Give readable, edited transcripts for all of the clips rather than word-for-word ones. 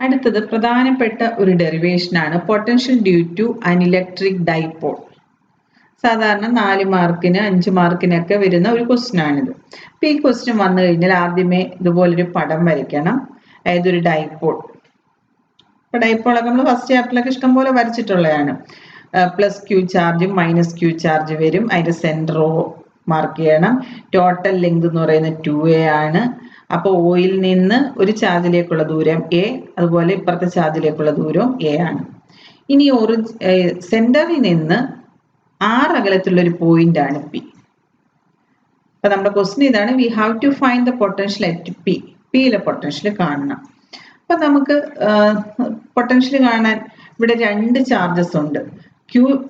അടുത്തത് പ്രധാനപ്പെട്ട ഒരു ഡെറിവേഷനാണ് potential due to an electric dipole. സാധാരണ 4 മാർക്കിന് 5 മാർക്കിനൊക്കെ വരുന്ന ഒരു ക്വസ്റ്റ്യൻ ആണിത്. അപ്പൊ ഈ ക്വസ്റ്റ്യൻ വന്നു കഴിഞ്ഞാൽ ആദ്യമേ ഇതുപോലൊരു പടം വരയ്ക്കണം. അതായത് ഒരു ഡൈപോൾ. ഇപ്പൊ ഡൈപോളൊക്കെ നമ്മൾ ഫസ്റ്റ് ചാപ്റ്ററിലൊക്കെ ഇഷ്ടംപോലെ വരച്ചിട്ടുള്ളതാണ്. പ്ലസ് ക്യൂ ചാർജും മൈനസ് ക്യൂ ചാർജ് വരും. അതിന്റെ സെന്റർ O മാർക്ക് ചെയ്യണം. ടോട്ടൽ ലെങ്ത് എന്ന് പറയുന്നത് 2a ആണ്. അപ്പോൾ ഓയിൽ നിന്ന് ഒരു ചാർജിലേക്കുള്ള ദൂരം a, അതുപോലെ ഇപ്പുറത്തെ ചാർജിലേക്കുള്ള ദൂരം a ആണ്. ഇനി സെന്ററിൽ നിന്ന് r അകലത്തുള്ള ഒരു പോയിന്റ് ആണ് P. അപ്പൊ നമ്മുടെ ക്വസ്റ്റ്യൻ ഇതാണ്, we have to find the potential at P. Pയിലെ പൊട്ടൻഷ്യൽ കാണണം. അപ്പൊ നമുക്ക് പൊട്ടൻഷ്യൽ കാണാൻ ഇവിടെ 2 ചാർജസ് ഉണ്ട്.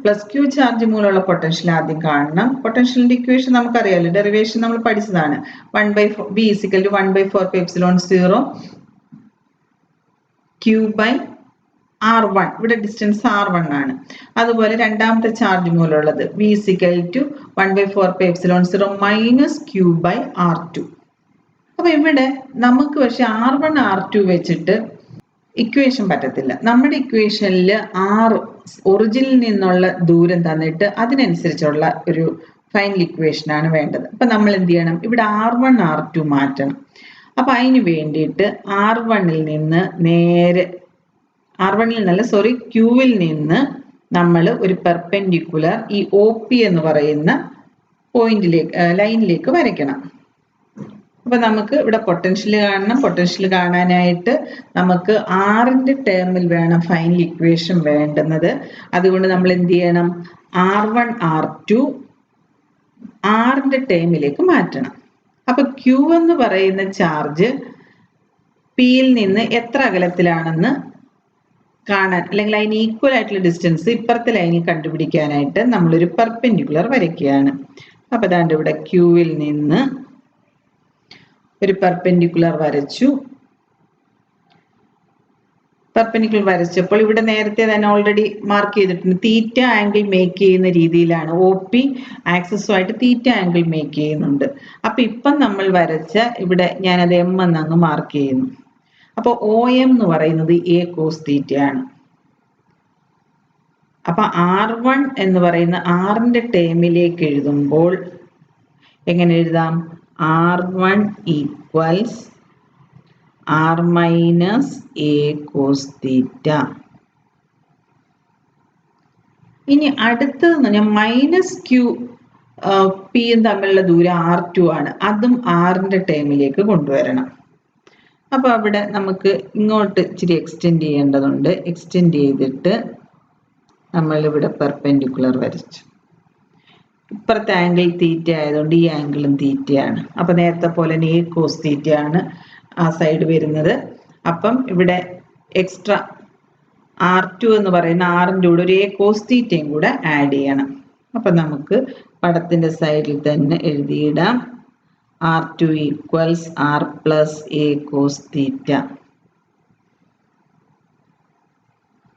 പ്ലസ് ക്യൂ ചാർജ് മൂലമുള്ള പൊട്ടൻഷ്യൽ ആദ്യം കാണണം. പൊട്ടൻഷ്യലിന്റെ ഇക്വേഷൻ നമുക്കറിയാലോ, ഡെറിവേഷൻ നമ്മൾ പഠിച്ചതാണ്. 1/4 B = 1/4πε0 Q/R1. ഇവിടെ ഡിസ്റ്റൻസ് R1 ആണ്. അതുപോലെ രണ്ടാമത്തെ ചാർജ് മൂലമുള്ളത് V = 1/4πε0 - Q/R2. അപ്പൊ ഇവിടെ നമുക്ക് പക്ഷെ R1 R2 വെച്ചിട്ട് ഇക്വേഷൻ പറ്റത്തില്ല. നമ്മുടെ ഇക്വേഷനിൽ R ഒറിജിനിൽ നിന്നുള്ള ദൂരം തന്നിട്ട് അതിനനുസരിച്ചുള്ള ഒരു ഫൈനൽ ഇക്വേഷൻ ആണ് വേണ്ടത്. അപ്പൊ നമ്മൾ എന്ത് ചെയ്യണം, ഇവിടെ R1 R2 മാറ്റണം. അപ്പൊ അതിന് വേണ്ടിയിട്ട് R1ൽ നിന്ന് നേരെ Qവിൽ നിന്ന് നമ്മൾ ഒരു പെർപെൻഡിക്കുലർ ഈ OP എന്ന് പറയുന്ന ലൈനിലേക്ക് വരയ്ക്കണം. അപ്പൊ നമുക്ക് ഇവിടെ പൊട്ടൻഷ്യൽ കാണണം. പൊട്ടൻഷ്യൽ കാണാനായിട്ട് നമുക്ക് ആറിന്റെ ടേമിൽ വേണം ഫൈനൽ ഇക്വേഷൻ വേണ്ടുന്നത്. അതുകൊണ്ട് നമ്മൾ എന്ത് ചെയ്യണം, R1 R2 ആറിന്റെ ടേമിലേക്ക് മാറ്റണം. അപ്പൊ Q എന്ന് പറയുന്ന ചാർജ് Pയിൽ നിന്ന് എത്ര അകലത്തിലാണെന്ന് കാണാൻ, അല്ലെങ്കിൽ അതിന് ഈക്വൽ ആയിട്ടുള്ള ഡിസ്റ്റൻസ് ഇപ്പുറത്തെ ലൈനിൽ കണ്ടുപിടിക്കാനായിട്ട് നമ്മളൊരു പെർപെൻഡിക്കുലർ വരയ്ക്കുകയാണ്. അപ്പൊ അതാണ്ട് ഇവിടെ Qവിൽ നിന്ന് ഒരു പെർപെൻഡിക്കുലർ വരച്ചു. പെർപെൻഡിക്കുലർ വരച്ചപ്പോൾ ഇവിടെ നേരത്തെ തന്നെ ഓൾറെഡി മാർക്ക് ചെയ്തിട്ടുണ്ട്. തീറ്റ ആംഗിൾ മേക്ക് ചെയ്യുന്ന രീതിയിലാണ്. OP ആക്സസുമായിട്ട് തീറ്റ ആംഗിൾ മേക്ക് ചെയ്യുന്നുണ്ട്. അപ്പൊ ഇപ്പം നമ്മൾ വരച്ച ഇവിടെ ഞാനത് M എന്നങ്ങ് മാർക്ക് ചെയ്യുന്നു. അപ്പൊ OM എന്ന് പറയുന്നത് A cos θ ആണ്. അപ്പൊ R1 എന്ന് പറയുന്ന ആറിന്റെ ടേമിലേക്ക് എഴുതുമ്പോൾ എങ്ങനെ എഴുതാം, R1 = R - A cos θ. ഇനി അടുത്തത് ഞാൻ -Q Pയും തമ്മിലുള്ള ദൂരം R2 ആണ്. അതും ആറിന്റെ ടേമിലേക്ക് കൊണ്ടുവരണം. അപ്പൊ അവിടെ നമുക്ക് ഇങ്ങോട്ട് ഇച്ചിരി എക്സ്റ്റെൻഡ് ചെയ്യേണ്ടതുണ്ട്. എക്സ്റ്റെൻഡ് ചെയ്തിട്ട് നമ്മൾ ഇവിടെ പെർപെൻഡിക്കുലർ വരച്ചു. ഇപ്പുറത്തെ ആംഗിൾ തീറ്റ ആയതുകൊണ്ട് ഈ ആംഗിളും തീറ്റയാണ്. അപ്പൊ നേരത്തെ പോലെ A cos θ ആണ് ആ സൈഡ് വരുന്നത്. അപ്പം ഇവിടെ എക്സ്ട്രാ R2 എന്ന് പറയുന്ന ആറിൻ്റെ കൂടെ ഒരു A cos θ കൂടെ ആഡ് ചെയ്യണം. അപ്പൊ നമുക്ക് പടത്തിന്റെ സൈഡിൽ തന്നെ എഴുതിയിടാം, R2 = R + A cos θ.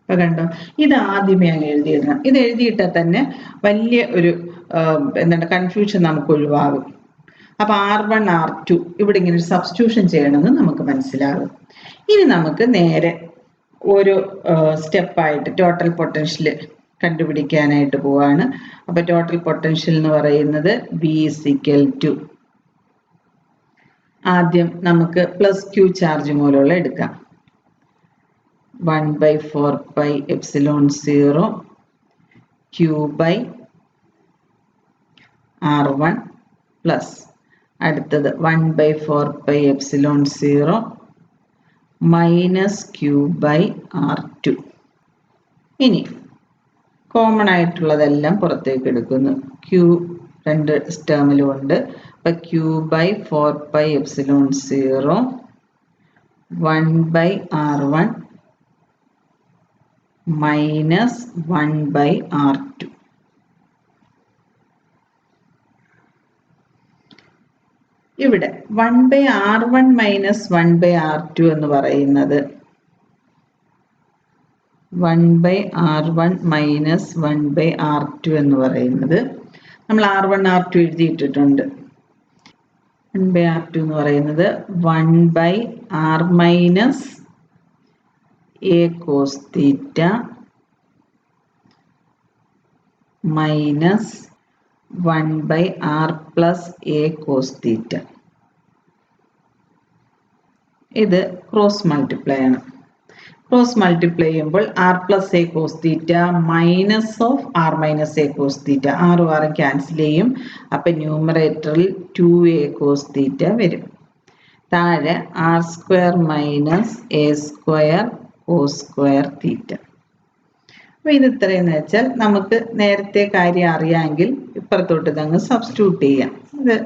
കണ്ടോ, ഇത് ആദ്യമേ അങ്ങ് എഴുതിയിടണം. ഇത് എഴുതിയിട്ടാൽ തന്നെ വലിയ ഒരു കൺഫ്യൂഷൻ നമുക്ക് ഒഴിവാകും. അപ്പൊ R1 R2 ഇവിടെ ഇങ്ങനെ ഒരു സബ്സ്റ്റിറ്റ്യൂഷൻ ചെയ്യണമെന്ന് നമുക്ക് മനസ്സിലാകും. ഇനി നമുക്ക് നേരെ ഓരോ സ്റ്റെപ്പായിട്ട് ടോട്ടൽ പൊട്ടൻഷ്യൽ കണ്ടുപിടിക്കാനായിട്ട് പോവാണ്. അപ്പൊ ടോട്ടൽ പൊട്ടൻഷ്യൽ എന്ന് പറയുന്നത് V = ആദ്യം നമുക്ക് പ്ലസ് ക്യൂ ചാർജ് മൂലമുള്ള എടുക്കാം. 1/4πε0 Q/R1 പ്ലസ് അടുത്തത് 1/4πε0 - Q/R2. ഇനി കോമൺ ആയിട്ടുള്ളതെല്ലാം പുറത്തേക്ക് എടുക്കുന്നു. Q രണ്ട് ടേമിലും ഉണ്ട്. അപ്പൊ Q/4πε0 1/R1 - 1/R2. ഇവിടെ 1/R1 - 1/R2 എന്ന് പറയുന്നത് 1/R1 - 1/R2 എന്ന് പറയുന്നത് നമ്മൾ R1 R2 എഴുതിയിട്ടിട്ടുണ്ട്. 1/R2 എന്ന് പറയുന്നത് 1/R - a cos theta minus 1 by r plus a cos theta. ഇത് ക്രോസ് മൾട്ടിപ്ലൈ ആണ്. ക്രോസ് മൾട്ടിപ്ലൈ ചെയ്യുമ്പോൾ R plus A cos theta minus of R minus A cos theta, ആറും ആറും ക്യാൻസൽ ചെയ്യും. അപ്പം ന്യൂമറേറ്ററിൽ 2a കോസ് തീറ്റ വരും. താഴെ R square minus A square cos square theta. അപ്പോൾ ഇത് ഇത്രയെന്ന് വെച്ചാൽ നമുക്ക് നേരത്തെ കാര്യം അറിയാമെങ്കിൽ ഇപ്പുറത്തോട്ട് ഇതങ്ങ് സബ്സ്റ്റിറ്റ്യൂട്ട് ചെയ്യാം. ഇത്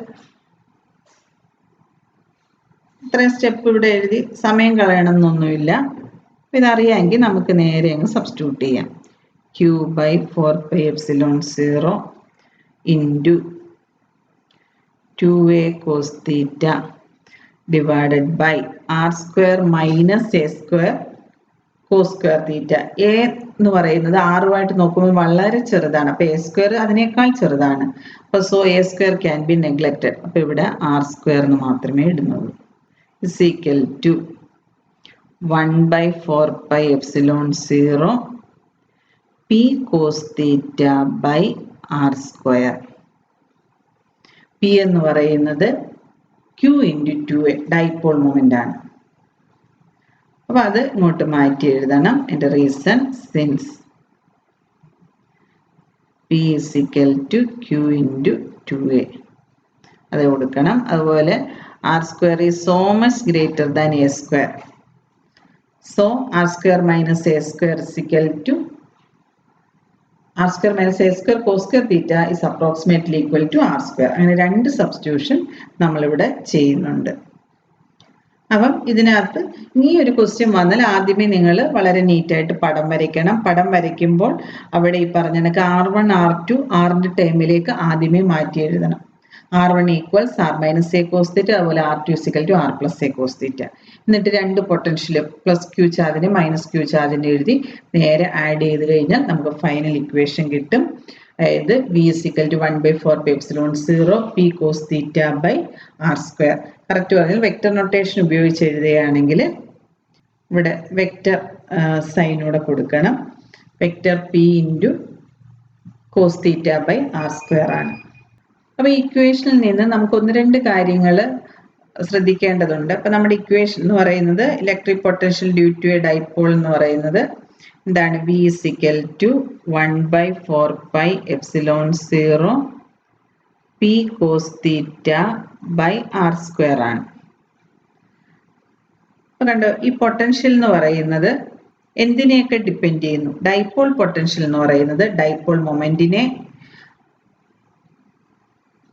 ഇത്രയും സ്റ്റെപ്പ് ഇവിടെ എഴുതി സമയം കളയണം എന്നൊന്നുമില്ല. ഇതറിയാമെങ്കിൽ നമുക്ക് നേരെ അങ്ങ് സബ്സ്റ്റിറ്റ്യൂട്ട് ചെയ്യാം. Q by 4πε0 into 2a cos theta divided by R square minus A square cos square theta. A എന്ന് പറയുന്നത് ആറുമായിട്ട് നോക്കുമ്പോൾ വളരെ ചെറുതാണ്. അപ്പോൾ എ സ്ക്വയർ അതിനേക്കാൾ ചെറുതാണ്. അപ്പോൾ so A square can be neglected. അപ്പോൾ ഇവിടെ ആർ സ്ക്വയർ എന്ന് മാത്രമേ ഇടുന്നുള്ളൂ. is equal to 1 by 4πε0 p cos theta by r square. p എന്ന് പറയുന്നത് q into 2a dipole moment ആണ്. അപ്പോൾ അത് ഇങ്ങോട്ട് മാറ്റി എഴുതണം. എൻ്റെ reason since p is equal to q into 2a അത് കൊടുക്കണം. അതുപോലെ r square is so much greater than a square. So r square minus a square is equal to r square minus a square cos square theta is approximately equal to r square. അങ്ങനെ രണ്ട് substitution നമ്മളിവിടെ ചെയ്യുന്നുണ്ട്. അപ്പം ഇതിനകത്ത് ഈ ഒരു question വന്നാൽ ആദ്യമേ നിങ്ങൾ വളരെ നീറ്റായിട്ട് പടം വരയ്ക്കണം. പടം വരയ്ക്കുമ്പോൾ അവിടെ ഈ പറഞ്ഞ കണക്ക് R1 R2 ആറിൻ്റെ ടേമിലേക്ക് ആദ്യമേ മാറ്റി എഴുതണം. R1 equals R minus a cos theta, അതുപോലെ R2 is equal to R plus a cos theta. എന്നിട്ട് രണ്ട് പൊട്ടൻഷ്യൽ പ്ലസ് ക്യൂ ചാർജിന് മൈനസ് ക്യൂ ചാർജിന് എഴുതി നേരെ ആഡ് ചെയ്ത് കഴിഞ്ഞാൽ നമുക്ക് ഫൈനൽ ഇക്വേഷൻ കിട്ടും. അതായത് V is equal to 1 by 4πε0 p cos theta by r square. Correct പറഞ്ഞാൽ വെക്റ്റർ നൊട്ടേഷൻ ഉപയോഗിച്ച് എഴുതുകയാണെങ്കിൽ ഇവിടെ വെക്റ്റർ സൈനൂടെ കൊടുക്കണം. Vector p into cos theta by r square ആണ്. അപ്പോൾ ഈ ഇക്വേഷനിൽ നിന്ന് നമുക്ക് ഒന്ന് രണ്ട് കാര്യങ്ങൾ ശ്രദ്ധിക്കേണ്ടതുണ്ട്. അപ്പോൾ നമ്മുടെ ഇക്വേഷൻ എന്ന് പറയുന്നത് electric potential due to a dipole എന്ന് പറയുന്നത് എന്താണ്? V is equal to 1 by 4πε0 p cos theta by r square ആണ്. അപ്പോൾ കണ്ടോ, ഈ പൊട്ടൻഷ്യൽ എന്ന് പറയുന്നത് എന്തിനെയൊക്കെ ഡിപ്പെൻഡ് ചെയ്യുന്നു? ഡൈപോൾ പൊട്ടൻഷ്യൽ എന്ന് പറയുന്നത് ഡൈപോൾ മൊമെന്റിനെ,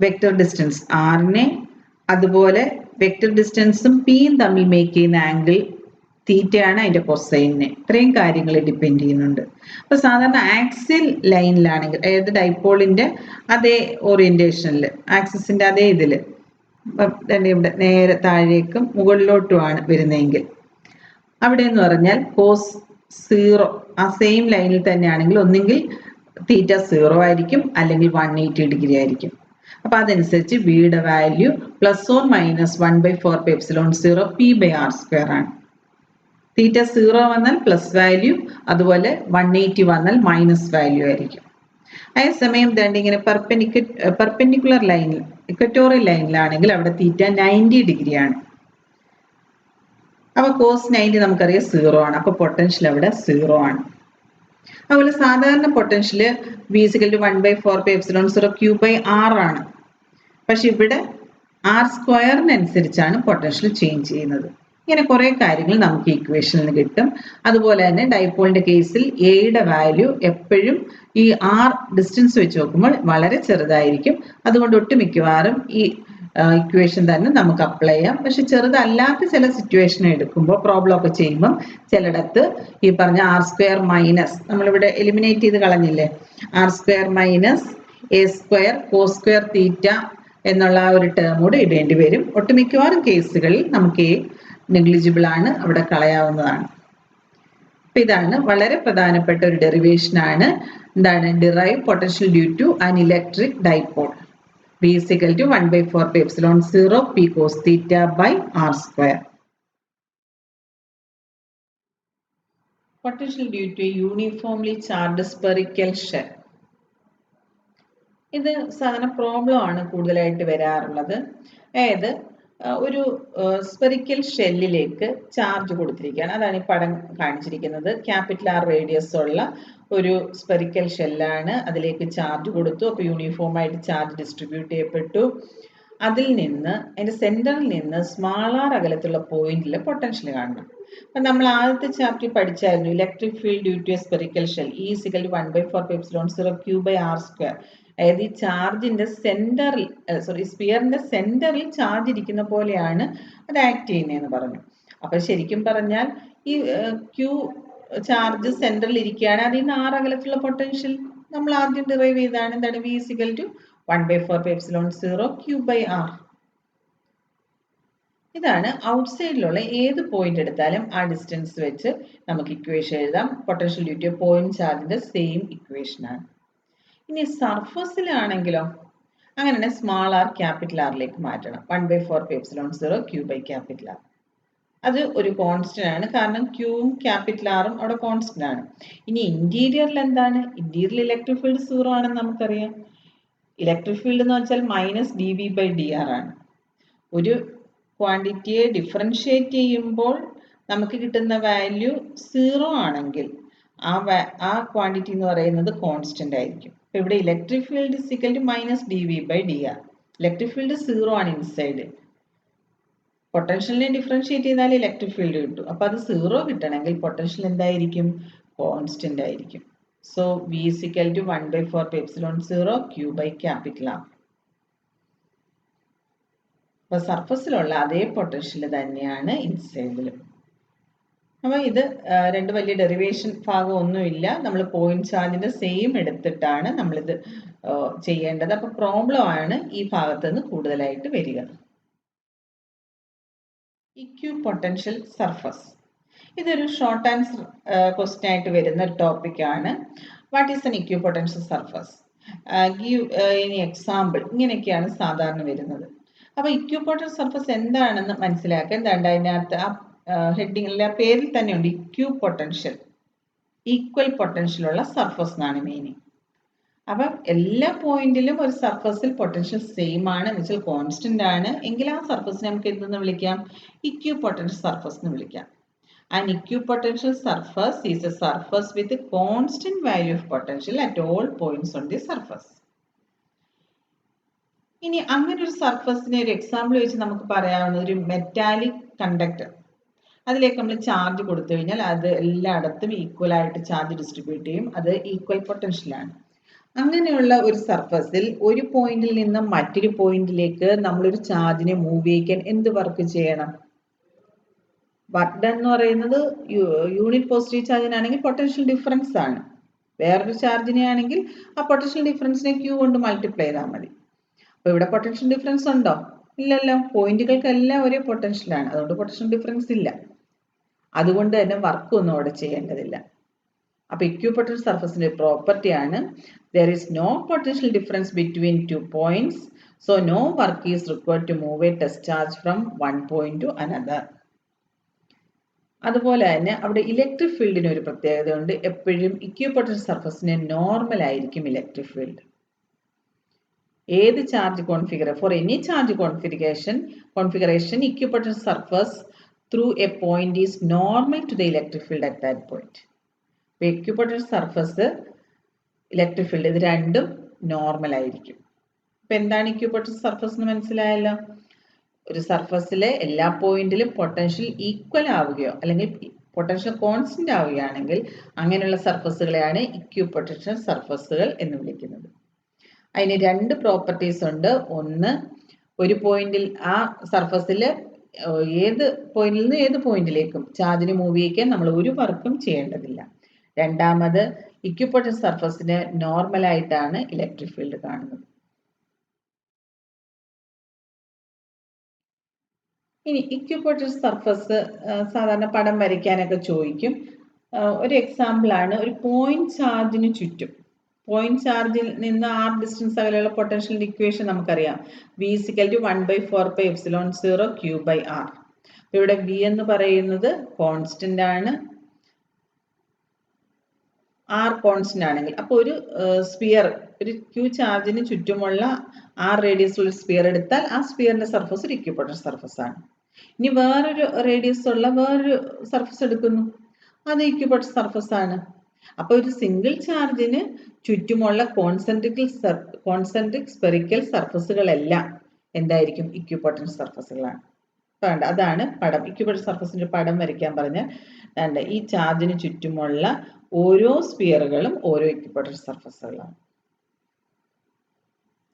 വെക്റ്റർ ഡിസ്റ്റൻസ് ആറിനെ, അതുപോലെ വെക്റ്റർ ഡിസ്റ്റൻസും പിയും തമ്മിൽ മേക്ക് ചെയ്യുന്ന ആംഗിൾ തീറ്റയാണ് അതിൻ്റെ കൊസൈനെ. ഇത്രയും കാര്യങ്ങൾ ഡിപ്പെൻഡ് ചെയ്യുന്നുണ്ട്. അപ്പോൾ സാധാരണ ആക്സിൽ ലൈനിലാണെങ്കിൽ, അതായത് ഡൈപോളിൻ്റെ അതേ ഓറിയൻറ്റേഷനിൽ, ആക്സിസിൻ്റെ അതേ ഇതിൽ ഇവിടെ നേരെ താഴേക്കും മുകളിലോട്ടുമാണ് വരുന്നതെങ്കിൽ അവിടെ എന്ന് പറഞ്ഞാൽ കോസ് 0 ആ സെയിം ലൈനിൽ തന്നെയാണെങ്കിൽ ഒന്നെങ്കിൽ തീറ്റ 0 ആയിരിക്കും, അല്ലെങ്കിൽ 180 ഡിഗ്രി ആയിരിക്കും. അപ്പോൾ അതനുസരിച്ച് വിയുടെ value plus or minus 1 by 4πε0 p by r square ആണ്. തീറ്റ 0 വന്നാൽ പ്ലസ് വാല്യൂ, അതുപോലെ 180 വന്നാൽ മൈനസ് വാല്യൂ ആയിരിക്കും. അതേസമയം ഇങ്ങനെ പെർപെൻഡിക്കുലർ ലൈനിൽ, ഇക്വറ്റോറിയൽ ലൈനിലാണെങ്കിൽ അവിടെ തീറ്റ 90 ഡിഗ്രി ആണ്. അപ്പോൾ കോസ് 90 നമുക്കറിയാം 0 ആണ്. അപ്പോൾ പൊട്ടൻഷ്യൽ അവിടെ 0 ആണ്. അതുപോലെ സാധാരണ potential V is equal to 1 by 4πε0 q by r ആണ്. പക്ഷെ ഇവിടെ r സ്ക്വയറിനനുസരിച്ചാണ് പൊട്ടൻഷ്യൽ ചേഞ്ച് ചെയ്യുന്നത്. ഇങ്ങനെ കുറേ കാര്യങ്ങൾ നമുക്ക് ഇക്വേഷനിൽ നിന്ന് കിട്ടും. അതുപോലെ തന്നെ ഡൈപോളിന്റെ കേസിൽ എയുടെ വാല്യൂ എപ്പോഴും ഈ r ഡിസ്റ്റൻസ് വെച്ച് നോക്കുമ്പോൾ വളരെ ചെറുതായിരിക്കും. അതുകൊണ്ട് ഒട്ടുമിക്കവാറും ഈ ഇക്വേഷൻ തന്നെ നമുക്ക് അപ്ലൈ ചെയ്യാം. പക്ഷെ ചെറുതല്ലാത്ത ചില സിറ്റുവേഷൻ എടുക്കുമ്പോൾ, പ്രോബ്ലം ഒക്കെ ചെയ്യുമ്പോൾ ചിലയിടത്ത് ഈ പറഞ്ഞ ആർ സ്ക്വയർ മൈനസ്, നമ്മളിവിടെ എലിമിനേറ്റ് ചെയ്ത് കളഞ്ഞില്ലേ, R square minus A square cos square theta എന്നുള്ള ആ ഒരു ടേം കൂടെ ഇടേണ്ടി വരും. ഒട്ടുമിക്കവാറും കേസുകളിൽ നമുക്ക് നെഗ്ലിജിബിൾ ആണ്, അവിടെ കളയാവുന്നതാണ്. അപ്പം ഇതാണ് വളരെ പ്രധാനപ്പെട്ട ഒരു ഡെറിവേഷൻ ആണ്. എന്താണ്? Derive potential due to an electric dipole. V is equal to 1 by 4πε0 p cos theta by r square. Potential due to a uniformly charged spherical shell. ഇത് സാധാരണ പ്രോബ്ലം ആണ് കൂടുതലായിട്ട് വരാറുള്ളത്. അതായത് ഒരു സ്പെറിക്കൽ ഷെല്ലിലേക്ക് ചാർജ് കൊടുത്തിരിക്കുകയാണ്. അതാണ് ഈ പടം കാണിച്ചിരിക്കുന്നത്. ക്യാപിറ്റൽ ആർ റേഡിയസ് ഉള്ള ഒരു സ്പെറിക്കൽ ഷെല്ലാണ്. അതിലേക്ക് ചാർജ് കൊടുത്തു. അപ്പോൾ യൂണിഫോം ആയിട്ട് ചാർജ് ഡിസ്ട്രിബ്യൂട്ട് ചെയ്യപ്പെട്ടു. അതിൽ നിന്ന് അതിന്റെ സെന്ററിൽ നിന്ന് സ്മാൾ ആർ അകലത്തുള്ള പോയിന്റിൽ പൊട്ടൻഷ്യൽ കാണണം. അപ്പം നമ്മൾ ആദ്യത്തെ ചാപ്റ്ററിൽ പഠിച്ചായിരുന്നു electric field due to a spherical shell E = 1/4πε0 Q/r². അതായത് ഈ ചാർജിന്റെ സെന്ററിൽ സ്പിയറിന്റെ സെന്ററിൽ ചാർജ് ഇരിക്കുന്ന പോലെയാണ് അത് ആക്ട് ചെയ്യുന്നതെന്ന് പറഞ്ഞു. അപ്പൊ ശരിക്കും പറഞ്ഞാൽ ഈ Q ചാർജ് സെന്ററിൽ ഇരിക്കുകയാണ്. അതിൽ നിന്ന് R അകലത്തുള്ള പൊട്ടൻഷ്യൽ നമ്മൾ ആദ്യം ഡിറൈവ് ചെയ്താണ്. എന്താണ്? V = 1/4πε0 Q/r. ഇതാണ് ഔട്ട്സൈഡിലുള്ള ഏത് പോയിന്റ് എടുത്താലും ആ ഡിസ്റ്റൻസ് വെച്ച് നമുക്ക് ഇക്വേഷൻ എഴുതാം. പൊട്ടൻഷ്യൽ ഡ്യൂ ടു പോയിന്റ് ചാർജിന്റെ സെയിം ഇക്വേഷൻ ആണ്. ഇനി സർഫസിലാണെങ്കിലോ അങ്ങനെയാണ് സ്മാൾ ആർ ക്യാപിറ്റൽ ആറിലേക്ക് മാറ്റണം. 1/4πε0 Q/R. അത് ഒരു കോൺസ്റ്റന്റ് ആണ്, കാരണം ക്യൂവും ക്യാപിറ്റൽ ആറും അവിടെ കോൺസ്റ്റന്റ് ആണ്. ഇനി ഇന്റീരിയറിൽ എന്താണ്? ഇന്റീരിയർ ഇലക്ട്രിക് ഫീൽഡ് 0 ആണെന്ന് നമുക്കറിയാം. ഇലക്ട്രിക് ഫീൽഡ് എന്ന് വെച്ചാൽ -dV/dr ആണ്. ഒരു ക്വാണ്ടിറ്റിയെ ഡിഫറൻഷിയേറ്റ് ചെയ്യുമ്പോൾ നമുക്ക് കിട്ടുന്ന വാല്യൂ 0 ആണെങ്കിൽ ആ ക്വാണ്ടിറ്റി എന്ന് പറയുന്നത് കോൺസ്റ്റന്റ് ആയിരിക്കും. ഇപ്പൊ ഇവിടെ electric field -dV/dr. Electric field 0 ആണ് ഇൻസൈഡ്. പൊട്ടൻഷ്യലിനെ ഡിഫറൻഷിയേറ്റ് ചെയ്താൽ ഇലക്ട്രിക് ഫീൽഡ് കിട്ടും. അപ്പൊ അത് 0 കിട്ടണമെങ്കിൽ പൊട്ടൻഷ്യൽ എന്തായിരിക്കും? കോൺസ്റ്റന്റ് ആയിരിക്കും. So V = 1/4πε0 Q/R. അപ്പൊ സർഫസിലുള്ള അതേ പൊട്ടൻഷ്യൽ തന്നെയാണ് ഇൻസൈഡിലും. അപ്പോൾ ഇത് രണ്ട് വലിയ ഡെറിവേഷൻ ഭാഗം ഒന്നുമില്ല. നമ്മൾ പോയിന്റ് ചാർജിന്റെ സെയിം എടുത്തിട്ടാണ് നമ്മളിത് ചെയ്യേണ്ടത്. അപ്പൊ പ്രോബ്ലം ആണ് ഈ ഭാഗത്ത് നിന്ന് കൂടുതലായിട്ട് വരിക. Equipotential surface. ഇതൊരു ഷോർട്ട് ആൻസർ ക്വസ്റ്റ്യൻ ആയിട്ട് വരുന്ന ഒരു ടോപ്പിക് ആണ്. What is an equipotential surface? Give any example. ഇങ്ങനെയൊക്കെയാണ് സാധാരണ വരുന്നത്. അപ്പൊ ഇക്വിപൊട്ടൻഷ്യൽ സർഫസ് എന്താണെന്ന് മനസ്സിലാക്കാൻ എന്താണ്ട് അതിനകത്ത് ഹെഡിങ്ങിലെ പേരിൽ തന്നെ ഉണ്ട് ഇക്വിപൊട്ടൻഷ്യൽ, ഈക്വൽ പൊട്ടൻഷ്യൽ ഉള്ള സർഫസ് എന്നാണ് മീനിങ്. അപ്പം എല്ലാ പോയിന്റിലും ഒരു സർഫസിൽ പൊട്ടൻഷ്യൽ സെയിം ആണ്, എന്ന് വെച്ചാൽ കോൺസ്റ്റന്റ് ആണ് എങ്കിൽ ആ സർഫസിനെ നമുക്ക് എന്തെന്ന് വിളിക്കാം? ഇക്വിപൊട്ടൻഷ്യൽ സർഫസ് എന്ന് വിളിക്കാം. An equipotential surface is a surface with a constant value of potential at all points on the surface. ഇനി അങ്ങനെ ഒരു സർഫസിനെ ഒരു എക്സാമ്പിൾ വെച്ച് നമുക്ക് പറയാവുന്ന ഒരു മെറ്റാലിക് കണ്ടക്ടർ. അതിലേക്ക് നമ്മൾ ചാർജ് കൊടുത്തു കഴിഞ്ഞാൽ അത് എല്ലായിടത്തും ഈക്വൽ ആയിട്ട് ചാർജ് ഡിസ്ട്രിബ്യൂട്ട് ചെയ്യും. അത് ഈക്വൽ പൊട്ടൻഷ്യലാണ്. അങ്ങനെയുള്ള ഒരു സർഫസിൽ ഒരു പോയിന്റിൽ നിന്നും മറ്റൊരു പോയിന്റിലേക്ക് നമ്മളൊരു ചാർജിനെ മൂവ് ചെയ്യിക്കാൻ എന്ത് വർക്ക് ചെയ്യണം? വർക്ക് ഡൺ എന്ന് പറയുന്നത് യൂണിറ്റ് പോസിറ്റീവ് ചാർജിനാണെങ്കിൽ പൊട്ടൻഷ്യൽ ഡിഫറൻസ് ആണ്. വേറൊരു ചാർജിനെ ആണെങ്കിൽ ആ പൊട്ടൻഷ്യൽ ഡിഫറൻസിനെ Q കൊണ്ട് മൾട്ടിപ്ലൈ ചെയ്താൽ മതി. അപ്പൊ ഇവിടെ പൊട്ടൻഷ്യൽ ഡിഫറൻസ് ഉണ്ടോ? ഇല്ലല്ലോ. പോയിന്റുകൾക്കെല്ലാം ഒരേ പൊട്ടൻഷ്യലാണ്, അതുകൊണ്ട് പൊട്ടൻഷ്യൽ ഡിഫറൻസ് ഇല്ല. അതുകൊണ്ട് തന്നെ വർക്ക് ഒന്നും അവിടെ ചെയ്യേണ്ടതില്ല. അപ്പൊ ഇക്വിപൊട്ടൻഷ്യൽ സർഫസിന്റെ പ്രോപ്പർട്ടി ആണ് there is no potential difference between 2 points, so no work is required to move a test charge from one point to another. അതുപോലെ തന്നെ അവിടെ ഇലക്ട്രിക് ഫീൽഡിന് ഒരു പ്രത്യേകത ഉണ്ട്. എപ്പോഴും ഇക്വിപൊട്ടൻഷ്യൽ സർഫസിന് നോർമൽ ആയിരിക്കും ഇലക്ട്രിക് ഫീൽഡ്. ഏത് charge for any charge configuration equipotential surface through a point is normal to the electric field at that point. Equipotential surface, electric field ഇത് രണ്ടും നോർമൽ ആയിരിക്കും. അപ്പൊ എന്താണ് ഇക്വിപൊട്ടൻഷ്യൽ സർഫസ് എന്ന് മനസ്സിലായല്ലോ. ഒരു സർഫസിലെ എല്ലാ പോയിന്റിലും പൊട്ടൻഷ്യൽ ഈക്വൽ ആവുകയോ അല്ലെങ്കിൽ പൊട്ടൻഷ്യൽ കോൺസ്റ്റന്റ് ആവുകയാണെങ്കിൽ അങ്ങനെയുള്ള സർഫസുകളെയാണ് ഇക്വിപൊട്ടൻഷ്യൽ സർഫസുകൾ എന്ന് വിളിക്കുന്നത്. അതിന് രണ്ട് പ്രോപ്പർട്ടീസ് ഉണ്ട്. ഒന്ന്, ഒരു പോയിന്റിൽ ആ സർഫസിൽ ഏത് പോയിന്റിൽ നിന്ന് ഏത് പോയിന്റിലേക്കും ചാർജിന് മൂവ് ചെയ്യിക്കാൻ നമ്മൾ ഒരു വർക്കും ചെയ്യേണ്ടതില്ല. രണ്ടാമത്, ഇക്വിപൊട്ടൻഷ്യൽ സർഫസിന് നോർമൽ ആയിട്ടാണ് ഇലക്ട്രിക് ഫീൽഡ് കാണുന്നത്. ഇനി ഇക്വിപൊട്ടൻഷ്യൽ സർഫസ് സാധാരണ പടം വരയ്ക്കാനൊക്കെ ചോദിക്കും. ഒരു എക്സാമ്പിൾ ആണ്, ഒരു പോയിന്റ് ചാർജിന് ചുറ്റും, പോയിന്റ് ചാർജിൽ നിന്ന് r ഡിസ്റ്റൻസ് അകലെയുള്ള പൊട്ടൻഷ്യൽ ഇക്വേഷൻ നമുക്കറിയാം. V = 1/4πε0 Q/R. ഇവിടെ V എന്ന് പറയുന്നത് കോൺസ്റ്റന്റ് ആണ്. ആർ കോൺസ്റ്റന്റ് ആണെങ്കിൽ, അപ്പോൾ ഒരു സ്ഫിയർ, ഒരു ക്യൂ ചാർജിന് ചുറ്റുമുള്ള ആർ റേഡിയസ് ഉള്ള സ്ഫിയർ എടുത്താൽ ആ സ്ഫിയറിന്റെ സർഫസ് ഒരു ഇക്വിപൊട്ടൻഷ്യൽ സർഫസ് ആണ്. ഇനി വേറൊരു റേഡിയസ് ഉള്ള വേറൊരു സർഫസ് എടുക്കുന്നു, അത് ഇക്വിപൊട്ടൻഷ്യൽ സർഫസ് ആണ്. അപ്പോൾ ഒരു സിംഗിൾ ചാർജിന് ചുറ്റുമുള്ള കോൺസെൻട്രിക് സ്പെറിക്കൽ സർഫസുകളെല്ലാം എന്തായിരിക്കും? ഇക്വിപൊട്ടൻഷ്യൽ സർഫസുകളാണ്. വേണ്ട, അതാണ് പടം. ഇക്വിപൊട്ടൻഷ്യൽ സർഫസിന്റെ പടം വരയ്ക്കാൻ പറഞ്ഞാൽ വേണ്ട, ഈ ചാർജിന് ചുറ്റുമുള്ള ഓരോ സ്ഫിയറുകളും ഓരോ ഇക്വിപൊട്ടൻഷ്യൽ സർഫസുകളാണ്.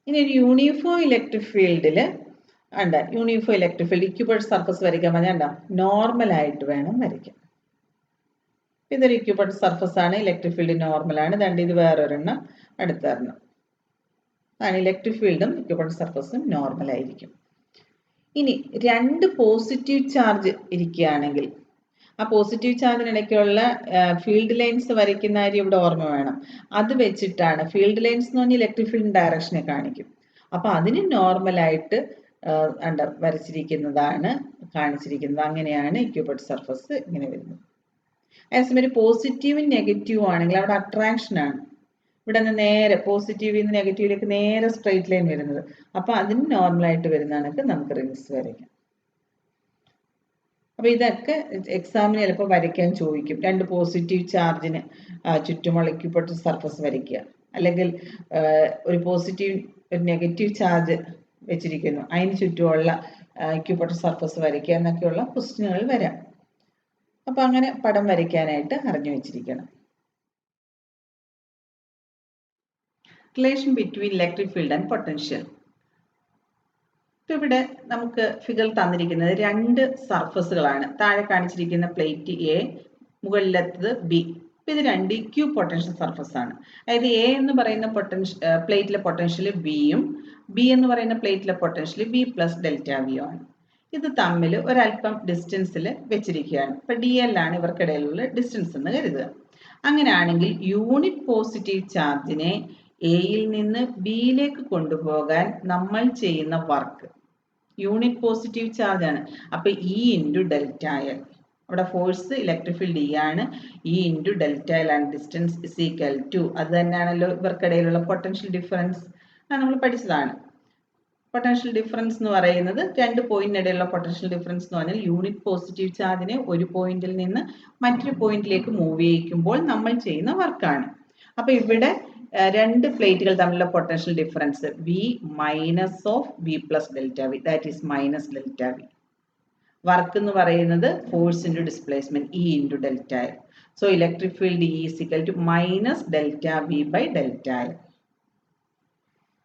ഇനി ഒരു യൂണിഫോം ഇലക്ട്രിക് ഫീൽഡിൽ വേണ്ട, uniform electric field equipotential surface വരയ്ക്കാൻ പറഞ്ഞാൽ നോർമൽ ആയിട്ട് വേണം വരയ്ക്കാൻ. ഇതൊരു ഇക്വിപൊട്ടൻഷ്യൽ സർഫസ് ആണ്, ഇലക്ട്രിക് ഫീൽഡ് നോർമൽ ആണ്. ദാണ്ട് ഇത് വേറൊരെണ്ണം, അടുത്തൊരെണ്ണം. അതാണ് ഇലക്ട്രിക് ഫീൽഡും ഇക്വിപൊട്ടൻഷ്യൽ സർഫസും നോർമൽ ആയിരിക്കും. ഇനി രണ്ട് പോസിറ്റീവ് ചാർജ് ഇരിക്കുകയാണെങ്കിൽ ആ പോസിറ്റീവ് ചാർജിനിടയ്ക്കുള്ള ഫീൽഡ് ലൈൻസ് വരയ്ക്കുന്ന കാര്യം ഇവിടെ ഓർമ്മ വേണം. അത് വെച്ചിട്ടാണ് ഫീൽഡ് ലൈൻസ് എന്ന് പറഞ്ഞാൽ ഇലക്ട്രിക് ഫീൽഡ് ഡയറക്ഷനെ കാണിക്കും. അപ്പൊ അതിന് നോർമലായിട്ട് വരച്ചിരിക്കുന്നതാണ് കാണിച്ചിരിക്കുന്നത്. അങ്ങനെയാണ് ഇക്വിപൊട്ടൻഷ്യൽ സർഫസ് ഇങ്ങനെ വരുന്നത്. അതേസമയം പോസിറ്റീവും നെഗറ്റീവും ആണെങ്കിൽ അവിടെ അട്രാക്ഷൻ ആണ്. ഇവിടെ നിന്ന് നേരെ പോസിറ്റീവിൽ നിന്ന് നെഗറ്റീവിലേക്ക് നേരെ സ്ട്രെയിറ്റ് ലൈൻ വരുന്നത്. അപ്പൊ അതിന് നോർമലായിട്ട് വരുന്നതാണെങ്കിൽ നമുക്ക് റിങ്സ് വരയ്ക്കാം. അപ്പൊ ഇതൊക്കെ എക്സാമിന് ചിലപ്പോൾ വരയ്ക്കാൻ ചോദിക്കും. രണ്ട് പോസിറ്റീവ് ചാർജിന് ചുറ്റുമുള്ള ഇക്വിപൊട്ടൻഷ്യൽ സർഫസ് വരയ്ക്കുക, അല്ലെങ്കിൽ ഒരു പോസിറ്റീവ് ഒരു നെഗറ്റീവ് ചാർജ് വെച്ചിരിക്കുന്നു, അതിന് ചുറ്റുമുള്ള ഇക്വിപൊട്ടൻഷ്യൽ സർഫസ് വരയ്ക്കുക എന്നൊക്കെയുള്ള ക്വസ്റ്റ്യനുകൾ വരാം. അപ്പൊ അങ്ങനെ പടം വരയ്ക്കാനായിട്ട് അറിഞ്ഞു വെച്ചിരിക്കണം. Relation between electric field and potential. ഇവിടെ നമുക്ക് ഫിഗർ തന്നിരിക്കുന്നത് രണ്ട് സർഫസുകളാണ്. താഴെ കാണിച്ചിരിക്കുന്ന പ്ലേറ്റ് എ, മുകളിലത്തത് ബി. ഇത് രണ്ട് ഇക്യു പൊട്ടൻഷ്യൽ സർഫസ് ആണ്. അതായത് എ എന്ന് പറയുന്ന പ്ലേറ്റിലെ പൊട്ടൻഷ്യൽ ബിയും ബി എന്ന് പറയുന്ന പ്ലേറ്റിലെ potential B plus delta V ആണ്. ഇത് തമ്മിൽ ഒരല്പം ഡിസ്റ്റൻസിൽ വെച്ചിരിക്കുകയാണ്. ഇപ്പൊ ഡി എൽ ആണ് ഇവർക്കിടയിലുള്ള ഡിസ്റ്റൻസ് എന്ന് കരുതുക. അങ്ങനെയാണെങ്കിൽ യൂണിറ്റ് പോസിറ്റീവ് ചാർജിനെ എയിൽ നിന്ന് ബിയിലേക്ക് കൊണ്ടുപോകാൻ നമ്മൾ ചെയ്യുന്ന വർക്ക് യൂണിറ്റ് പോസിറ്റീവ് ചാർജ് ആണ്. അപ്പൊ ഇ ഇൻറ്റു ഡെൽറ്റ എൽ, അവിടെ ഫോഴ്സ് ഇലക്ട്രിക് ഫീൽഡ് ഇ ആണ്, E into delta L and distance is equal to, അത് തന്നെയാണല്ലോ ഇവർക്കിടയിലുള്ള പൊട്ടൻഷ്യൽ ഡിഫറൻസ്, നമ്മൾ പഠിച്ചതാണ്. പൊട്ടൻഷ്യൽ ഡിഫറൻസ് എന്ന് പറയുന്നത് രണ്ട് പോയിന്റിനിടയിലുള്ള പൊട്ടൻഷ്യൽ ഡിഫറൻസ് എന്ന് പറഞ്ഞാൽ യൂണിറ്റ് പോസിറ്റീവ് ചാർജിനെ ഒരു പോയിന്റിൽ നിന്ന് മറ്റൊരു പോയിന്റിലേക്ക് മൂവ് ചെയ്യിക്കുമ്പോൾ നമ്മൾ ചെയ്യുന്ന വർക്കാണ്. അപ്പൊ ഇവിടെ രണ്ട് പ്ലേറ്റുകൾ തമ്മിലുള്ള potential difference V minus of V plus delta V, that is minus delta V. Work എന്ന് പറയുന്നത് force into displacement E into delta L. So electric field E is equal to minus delta V by delta L.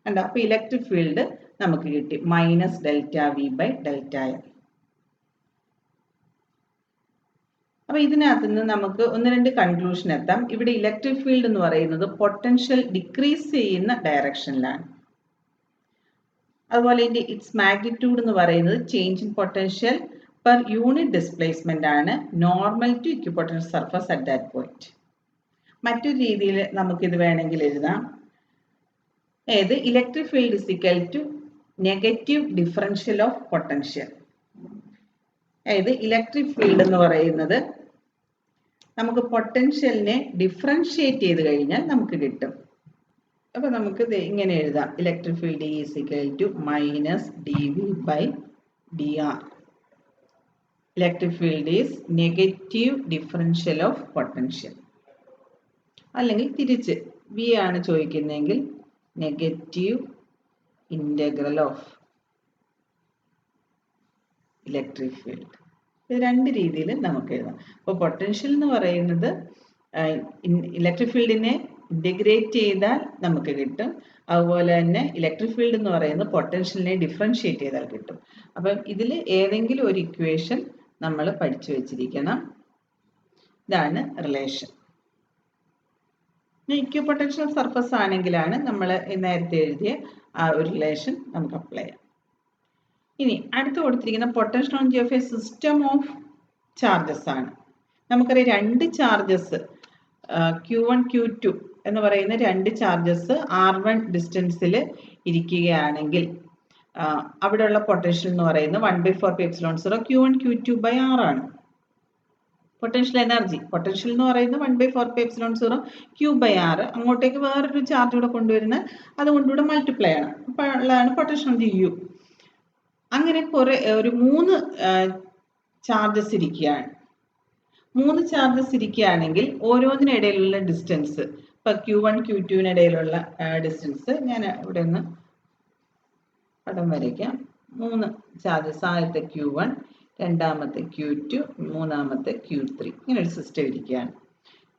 അപ്പൊ electric field നമുക്ക് കിട്ടി minus delta V by delta L. അപ്പൊ ഇതിനകത്ത് നിന്ന് നമുക്ക് ഒന്ന് രണ്ട് കൺക്ലൂഷൻ എത്താം. ഇവിടെ ഇലക്ട്രിക് ഫീൽഡ് എന്ന് പറയുന്നത് പൊട്ടൻഷ്യൽ ഡിക്രീസ് ചെയ്യുന്ന ഡയറക്ഷനിലാണ്. അതുപോലെ ഇതിന്റെ ഇറ്റ്സ് മാഗ്നിറ്റ്യൂഡ് എന്ന് പറയുന്നത് change in potential per unit displacement ആണ്, normal to equipotential surface at that point. മറ്റൊരു രീതിയിൽ നമുക്കിത് വേണമെങ്കിൽ എഴുതാം. ഏത് electric field is equal to negative differential of potential. അതായത് ഇലക്ട്രിക് ഫീൽഡ് എന്ന് പറയുന്നത് നമുക്ക് പൊട്ടൻഷ്യലിനെ ഡിഫറൻഷിയേറ്റ് ചെയ്ത് കഴിഞ്ഞാൽ നമുക്ക് കിട്ടും. അപ്പൊ നമുക്ക് ഇങ്ങനെ എഴുതാം, electric field is equal to minus D V by D R. Electric field is negative differential of potential. അല്ലെങ്കിൽ തിരിച്ച് വി ആണ് ചോദിക്കുന്നതെങ്കിൽ negative integral of electric field. ഇത് രണ്ട് രീതിയിൽ നമുക്ക് എഴുതാം. അപ്പോൾ പൊട്ടൻഷ്യൽ എന്ന് പറയുന്നത് ഇലക്ട്രിക് ഫീൽഡിനെ ഇന്റഗ്രേറ്റ് ചെയ്താൽ നമുക്ക് കിട്ടും. അതുപോലെ തന്നെ ഇലക്ട്രിക് ഫീൽഡ് എന്ന് പറയുന്നത് പൊട്ടൻഷ്യലിനെ ഡിഫറൻഷിയേറ്റ് ചെയ്താൽ കിട്ടും. അപ്പം ഇതിൽ ഏതെങ്കിലും ഒരു ഇക്വേഷൻ നമ്മൾ പഠിച്ചു വെച്ചിരിക്കണം. ഇതാണ് റിലേഷൻ. ഇക്വിപൊട്ടൻഷ്യൽ സർഫസ് ആണെങ്കിലാണ് നമ്മൾ നേരത്തെ എഴുതിയ ആ ഒരു റിലേഷൻ നമുക്ക് അപ്ലൈ ചെയ്യാം. ഇനി അടുത്ത് കൊടുത്തിരിക്കുന്ന potential energy of A system of charges ആണ്. നമുക്കറിയാം രണ്ട് ചാർജസ് Q1 Q2 എന്ന് പറയുന്ന രണ്ട് ചാർജസ് R1 ഡിസ്റ്റൻസിൽ ഇരിക്കുകയാണെങ്കിൽ അവിടെയുള്ള പൊട്ടൻഷ്യൽ എന്ന് പറയുന്നത് 1/4πε0 Q1 Q2 by R ആണ്. പൊട്ടൻഷ്യൽ എനർജി, പൊട്ടൻഷ്യൽ എന്ന് പറയുന്നത് 1/4πε0 Q/r, അങ്ങോട്ടേക്ക് വേറൊരു ചാർജ് കൂടെ കൊണ്ടുവരുന്നത്, അതുകൊണ്ടുകൂടെ മൾട്ടിപ്ലൈ ആണ്. അപ്പോൾ ഉള്ളതാണ് പൊട്ടൻഷ്യൽ എനർജി U. അങ്ങനെ ഒരു 3 ചാർജസ് ഇരിക്കുകയാണ്. 3 ചാർജസ് ഇരിക്കുകയാണെങ്കിൽ ഓരോന്നിനിടയിലുള്ള ഡിസ്റ്റൻസ്, ഇപ്പം Q1 Q2 ഡിസ്റ്റൻസ് ഞാൻ ഇവിടെ ഒന്ന് പടം വരയ്ക്കാം. 3 ചാർജസ്, ആദ്യത്തെ Q1, രണ്ടാമത്തെ Q2, മൂന്നാമത്തെ Q3, ഇങ്ങനെ ഒരു സിസ്റ്റം ഇരിക്കുകയാണ്.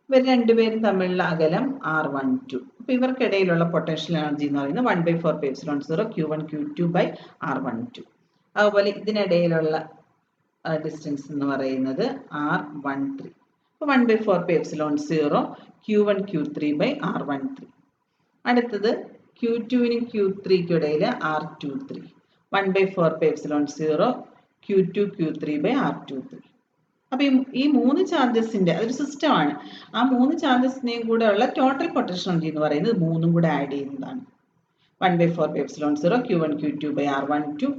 ഇവർ രണ്ടുപേരും തമ്മിലുള്ള അകലം R12. അപ്പോൾ ഇവർക്കിടയിലുള്ള പൊട്ടൻഷ്യൽ എനർജി എന്ന് പറയുന്നത് 1/4πε0 Q1 Q2/R12. അതുപോലെ ഇതിനിടയിലുള്ള ഡിസ്റ്റൻസ് എന്ന് പറയുന്നത് R13. അപ്പോൾ 1/4πε0 Q1 Q3/R13. അടുത്തത് Q2നും Q3ക്കും ഇടയിൽ R23. 1/4πε0 Q2 Q3/R23. അപ്പം ഈ 3 ചാർജസിൻ്റെ അതൊരു സിസ്റ്റമാണ്. ആ 3 ചാർജസിനെയും കൂടെ ഉള്ള ടോട്ടൽ പൊട്ടൻഷ്യൽ എനർജി എന്ന് പറയുന്നത് 3ഉം കൂടെ ആഡ് ചെയ്യുന്നതാണ്. 1/4πε0 Q1 Q2/R12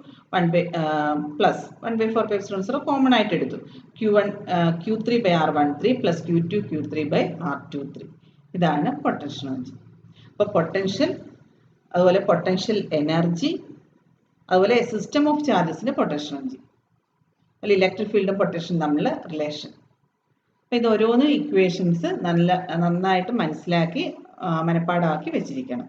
പ്ലസ് 1/4πε0 കോമൺ ആയിട്ട് എടുത്തു, Q1 Q3/R13 plus Q2 Q3/R23. ഇതാണ് പൊട്ടൻഷ്യൽ എനർജി. അപ്പോൾ പൊട്ടൻഷ്യൽ, അതുപോലെ പൊട്ടൻഷ്യൽ എനർജി, അതുപോലെ സിസ്റ്റം ഓഫ് ചാർജസിൻ്റെ പൊട്ടൻഷ്യൽ എനർജി, അല്ല ഇലക്ട്രിക് ഫീൽഡും പൊട്ടൻഷ്യലും തമ്മിലുള്ള റിലേഷൻ. അപ്പോൾ ഇത് ഓരോന്ന് ഇക്വേഷൻസ് നന്നായിട്ട് മനസ്സിലാക്കി മനഃപ്പാടമാക്കി വെച്ചിരിക്കണം.